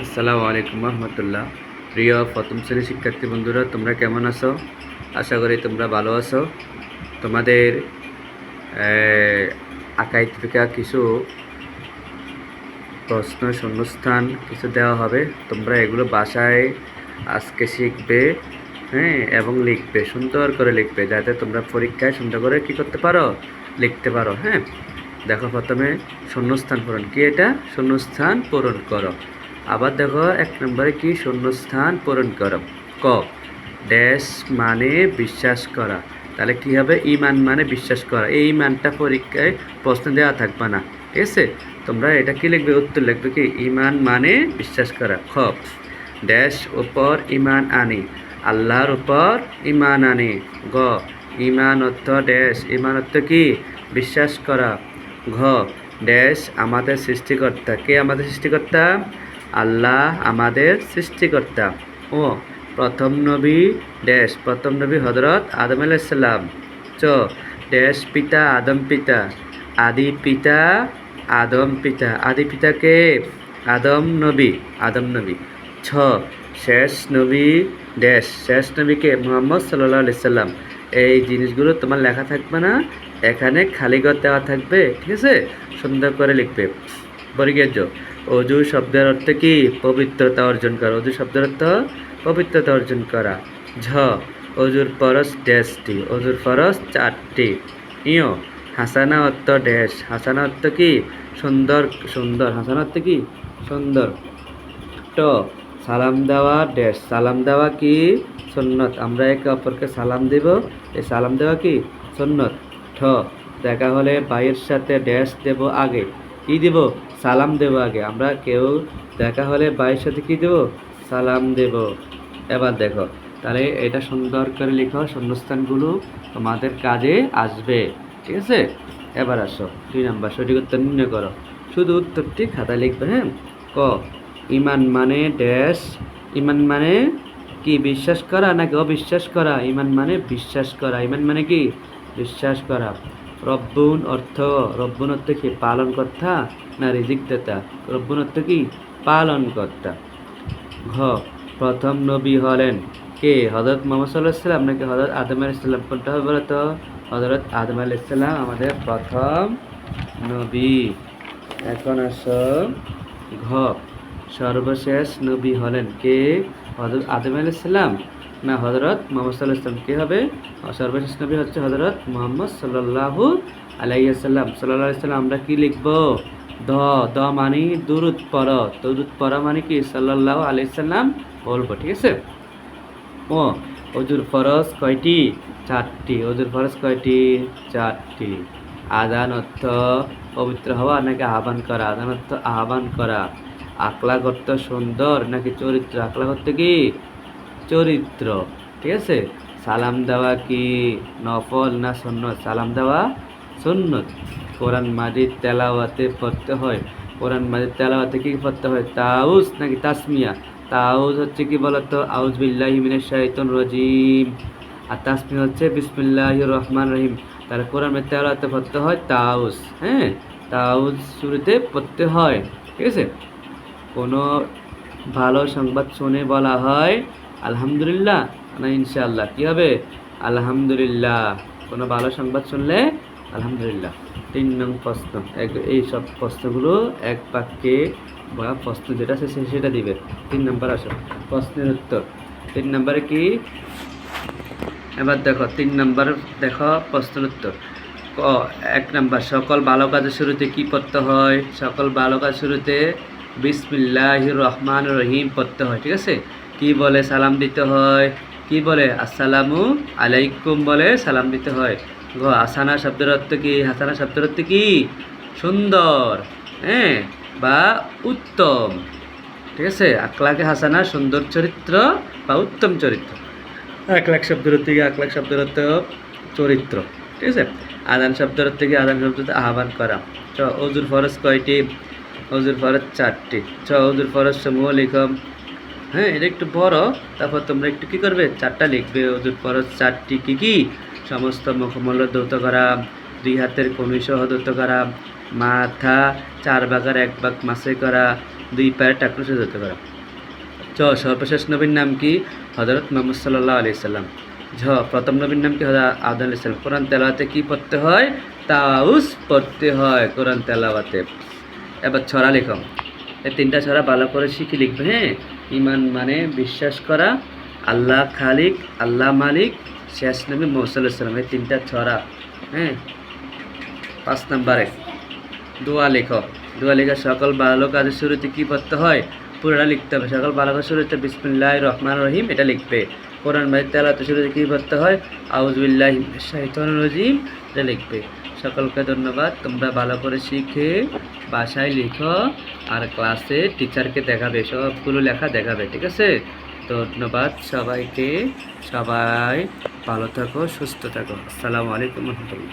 আসসালামু আলাইকুম রহমতুল্লাহ। প্রিয় প্রথম শ্রেণীর শিক্ষার্থী বন্ধুরা, তোমরা কেমন আছো? আশা করি তোমরা ভালো আছো। তোমাদের আঁকাই থেকে কিছু প্রশ্ন শূন্যস্থান কিছু দেওয়া হবে। তোমরা এগুলো বাসায় আজকে শিখবে, হ্যাঁ, এবং লিখবে, সুন্দর করে লিখবে, যাতে তোমরা পরীক্ষায় সুন্দর করে কী করতে পারো, লিখতে পারো। হ্যাঁ, দেখো, প্রথমে শূন্যস্থান পূরণ। কি এটা? শূন্যস্থান পূরণ করো। আবার দেখো, 1 নম্বরে কি? শূন্যস্থান পূরণ করো। ক, ড্যাশ মানে বিশ্বাস করা। তাহলে কি হবে? ইমান মানে বিশ্বাস করা। এই ইমানটা পরীক্ষায় প্রশ্ন দেওয়া থাকবে না, ঠিক আছে? তোমরা এটা কি লিখবে? উত্তর লিখবে কি? ইমান মানে বিশ্বাস করা। খ, ড্যাশ উপর ইমান আনি, আল্লাহর উপর ইমান আনি। গ, ইমান অর্থ ড্যাশ, ইমান অর্থ কি? বিশ্বাস করা। ঘ, ড্যাশ আমাদের সৃষ্টিকর্তা। কে আমাদের সৃষ্টিকর্তা? আল্লাহ আমাদের সৃষ্টিকর্তা। ও, প্রথম নবী ড্যাশ, প্রথম নবী হযরত আদম আলাইহিস সালাম। চ, ড্যাশ পিতা আদম পিতা, আদি পিতা আদম পিতা। আদি পিতাকে? আদম নবী, আদম নবী। ছ, শেষ নবী ড্যাশ, শেষ নবীকে? মুহাম্মদ সাল্লাল্লাহু আলাইহি সাল্লাম। এই জিনিসগুলো তোমার লেখা থাকবে না, এখানে খালি ঘর দেওয়া থাকবে, ঠিক আছে? সুন্দর করে লিখবে। বর্গীয় অজু শব্দের অর্থ কি? পবিত্রতা অর্জন করা। অজু শব্দের অর্থ পবিত্রতা অর্জন করা। ঝ, অজুর ফরজ ড্যাশটি, অজুর ফরজ 4টি। ইয়, হাসানা অর্থ ড্যাশ, হাসানা অর্থ কি? সুন্দর, সুন্দর। হাসানা অর্থ কি? সুন্দর। ট, সালাম দেওয়া ড্যাশ, সালাম দেওয়া কি? সুন্নত। আমরা একে অপরকে সালাম দেব, এই সালাম দেওয়া কি? সুন্নত। ঠ, দেখা হলে ভাইয়ের সাথে ড্যাশ দেব আগে। কি দেব? সালাম দেব আগে। আমরা কেউ দেখা হলে ভাইয়ের সাথে কি দেব? সালাম দেব। এবার দেখো, তাহলে এটা সুন্দর করে লিখো, শূন্যস্থানগুলো তোমাদের কাজে আসবে, ঠিক আছে? এবার আসো 2 নাম্বার, সঠিক উত্তর নির্ণয় করো। শুধু উত্তরটি খাতায় লিখবে। হ্যাঁ। ক, ইমান মানে ড্যাশ, ইমান মানে কি? বিশ্বাস করা নাকি অবিশ্বাস করা? ইমান মানে বিশ্বাস করা। ইমান মানে কি? বিশ্বাস করা। রব্বুন অর্থ, রব্বুন অর্থ কি? পালন কর্তা না রিজিক দাতা? রব্বুন অর্থ কি? পালন কর্তা। ঘ, প্রথম নবী হলেন কে? হযরত মুহাম্মদ সাল্লাল্লাহু আলাইহি সাল্লাম নাকি হযরত আদম আলাইহিস সালাম? কোনটা হবে বলো তো? হযরত আদম আলাইহিস সালাম আমাদের প্রথম নবী। এখন আসো ঘ, সর্বশেষ নবী হলেন কে? হযরত আদম আলাইহিস সালাম না হযরত মুহাম্মদ সাল্লাল্লাহু আলাইহি সাল্লাম? কে হবে? সর্বশেষ নবী হচ্ছে হযরত মুহাম্মদ সাল্লাল্লাহু আলাইহি সাল্লাম। সাল্লাল্লাহু আলাইহি সাল্লাম আমরা কি লিখব? দ, দ মানে দুরূদ পড়ো, দুরূদ পড়া মানে কি? সাল্লাল্লাহু আলাইহি সাল্লাম বলবো, ঠিক আছে? ও, অজুর ফরজ কয়টি? 4টি। অজুর ফরজ কয়টি? 4টি। আযান অর্থ পবিত্র হওয়া নাকি আহ্বান করা? আযান অর্থ আহ্বান করা। আখলাক অর্থ সুন্দর নাকি চরিত্র? আখলাক অর্থ কি? চরিত্র, ঠিক আছে? সালাম দেওয়া কি নফল না সুন্নত? সালাম দেওয়া সুন্নত। কোরআন মাজিদ তেলাওয়াতে পড়তে হয়, কোরআন মাজিদ তেলাওয়াতে কি পড়তে হয়? তাউজ নাকি তাসমিয়া? তাউজ হচ্ছে কি বলতো? আউজ বিল্লাহি মিনাশ শাইতানির রাজিম। আর তাসমিয়া হচ্ছে বিসমিল্লাহির রহমানির রহিম। তাহলে কোরআন মাজিদ তেলাওয়াতে পড়তে হয় তাউজ। হ্যাঁ, তাউজ শুরুতে পড়তে হয়, ঠিক আছে? কোনো ভালো সংবাদ শুনে বলা হয় আলহামদুলিল্লাহ না ইনশাআল্লাহ? কি হবে? আলহামদুলিল্লাহ। কোনো ভালো সংবাদ শুনলে আলহামদুলিল্লাহ। 3 নং প্রশ্ন, এই সব প্রশ্নগুলো এক বাক্যে বা প্রশ্ন যেটা আছে সেটা দিবে। 3 নম্বর আসো, প্রশ্নের উত্তর। 3 নম্বরে কি? এবার দেখো 3 নম্বর, দেখো প্রশ্নের উত্তর। ক, 1 নম্বর, সকল ভালো কাজের শুরুতে কি পড়তে হয়? সকল ভালো কাজ শুরুতে বিসমিল্লাহির রহমানির রহিম পড়তে হয়, ঠিক আছে? কি বলে সালাম দিতে হয়? কি বলে? আসসালামু আলাইকুম বলে সালাম দিতে হয়। ঘ, হাসানা শব্দের অর্থ কি? হাসানা শব্দের অর্থ কি? সুন্দর, হ্যাঁ, বা উত্তম, ঠিক আছে? আখলাকে হাসানা সুন্দর চরিত্র বা উত্তম চরিত্র। আখলাক শব্দের অর্থ কি? আখলাক শব্দের অর্থ চরিত্র, ঠিক আছে? আযান শব্দের অর্থ কি? আযান শব্দ আহ্বান করা। চ, অজুর ফরজ কয়টি? অজুর ফরজ 4টি। চ, অজুর ফরজ সমূহ লিখম। হ্যাঁ, এটা একটু বড়, তারপর তোমরা একটু কি করবে? 4টা লিখবে। অজুর ফরজ 4টি কি কি? সমস্ত মুখমণ্ডল ধৌত করা, 2 হাতের কনুই সহ ধৌত করা, মাথা 4 ভাগের 1 ভাগ মাসে করা, দুই পায়ের টাকনু সোজা হতে পারো। চ সর্বশেষ নবীর নাম কি? হযরত মুহাম্মদ সাল্লাল্লাহু আলাইহি সাল্লাম। ঝ প্রথম নবীর নাম কি? হযরত আদম আলাইহিস সালাম। কোরআন তেলাওয়াতে কি পড়তে হয়? তাউস পড়তে হয় কোরআন তেলাওয়াতে। এবার ছড়া লিখো। এই তিনটা ছড়া ভালো করে শিখে লিখবে, হ্যাঁ? ঈমান মানে বিশ্বাস করা, আল্লাহ খালিক, আল্লাহ মালিক, শেষ নবী মুহাম্মদ সাল্লাল্লাহু আলাইহি সাল্লাম, এই তিনটা ছড়া, হ্যাঁ? 5 নম্বরে দোয়া লেখো। দোয়া লেখা সকল ভালো কাজের শুরুতে কি পড়তে হয়? পুরোটা লিখতে হবে। সকল ভালো কাজের শুরুতে বিসমিল্লাহির রহমানির রহিম এটা লিখবে। কোরআন মাজিদ তেলাওয়াতের শুরুতে কি পড়তে হয়? আউযু বিল্লাহি মিনাশ শাইতানির রাজিম এটা লিখবে। সকলকে ধন্যবাদ। তোমরা ভালো করে শিখে বাসায় লিখো আর ক্লাসে টিচারকে দেখাবে, সবগুলো লেখা দেখাবে, ঠিক আছে? ধন্যবাদ সবাইকে। সবাই ভালো থাকো, সুস্থ থাকো। আসসালামু আলাইকুম রহমতুল্লাহ।